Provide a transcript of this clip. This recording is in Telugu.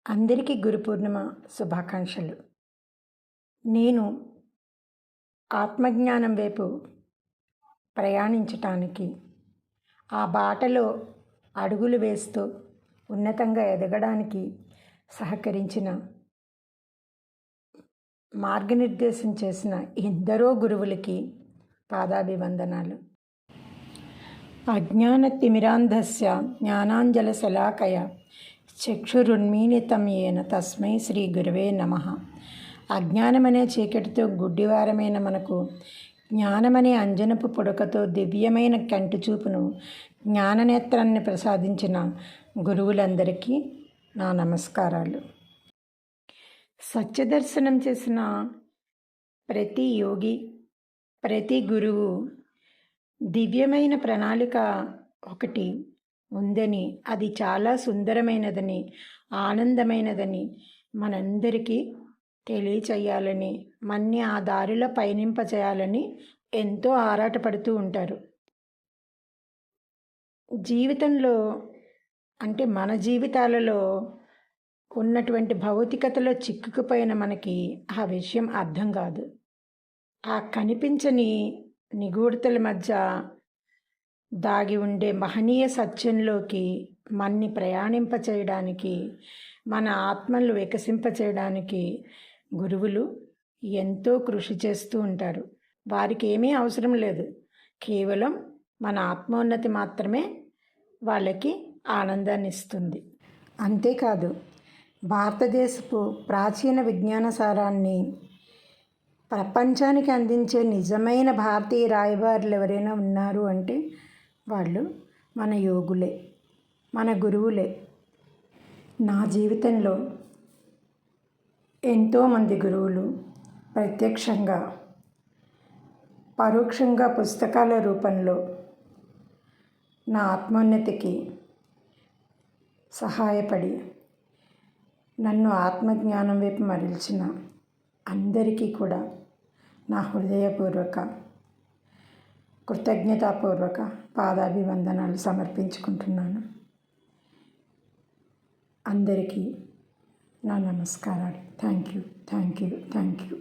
అందరికీ గురు పూర్ణిమ శుభాకాంక్షలు. నేను ఆత్మజ్ఞానం వైపు ప్రయాణించటానికి, ఆ బాటలో అడుగులు వేస్తూ ఉన్నతంగా ఎదగడానికి సహకరించిన, మార్గనిర్దేశం చేసిన ఎందరో గురువులకి పాదాభివందనాలు. అజ్ఞానతిమిరాంధస్య జ్ఞానాంజనశలాకయ చక్షురున్మీలితం యేన తస్మై శ్రీ గురవే నమః. అజ్ఞానమనే చీకటితో గుడ్డివారమైన మనకు జ్ఞానమనే అంజనపు పుడకతో దివ్యమైన కంటిచూపును, జ్ఞాననేత్రాన్ని ప్రసాదించిన గురువులందరికీ నా నమస్కారాలు. సత్యదర్శనం చేసిన ప్రతి యోగి, ప్రతి గురువు దివ్యమైన ప్రణాళిక ఒకటి ఉందని, అది చాలా సుందరమైనదని, ఆనందమైనదని మనందరికీ తెలియచేయాలని, మన్ని ఆ దారిలో పయనింపచేయాలని ఎంతో ఆరాటపడుతూ ఉంటారు. జీవితంలో అంటే మన జీవితాలలో ఉన్నటువంటి భౌతికతలో చిక్కుకుపోయిన మనకి ఆ విషయం అర్థం కాదు. ఆ కనిపించని నిగూఢతల మధ్య దాగి ఉండే మహనీయ సత్యంలోకి మన్ని ప్రయాణింపచేయడానికి, మన ఆత్మలు వికసింపచేయడానికి గురువులు ఎంతో కృషి చేస్తూ ఉంటారు. వారికి ఏమీ అవసరం లేదు, కేవలం మన ఆత్మోన్నతి మాత్రమే వాళ్ళకి ఆనందాన్ని ఇస్తుంది. అంతేకాదు, భారతదేశపు ప్రాచీన విజ్ఞాన సారాన్ని ప్రపంచానికి అందించే నిజమైన భారతీయ రాయబారులు ఎవరైనా ఉన్నారు అంటే వాళ్ళు మన యోగులే, మన గురువులే. నా జీవితంలో ఎంతోమంది గురువులు ప్రత్యక్షంగా, పరోక్షంగా పుస్తకాల రూపంలో నా ఆత్మోన్నతికి సహాయపడి నన్ను ఆత్మజ్ఞానం వైపు మరల్చిన అందరికీ కూడా నా హృదయపూర్వక, కృతజ్ఞతాపూర్వక పాదాభివందనాలు సమర్పించుకుంటున్నాను. అందరికీ నా నమస్కారాలు. Thank you.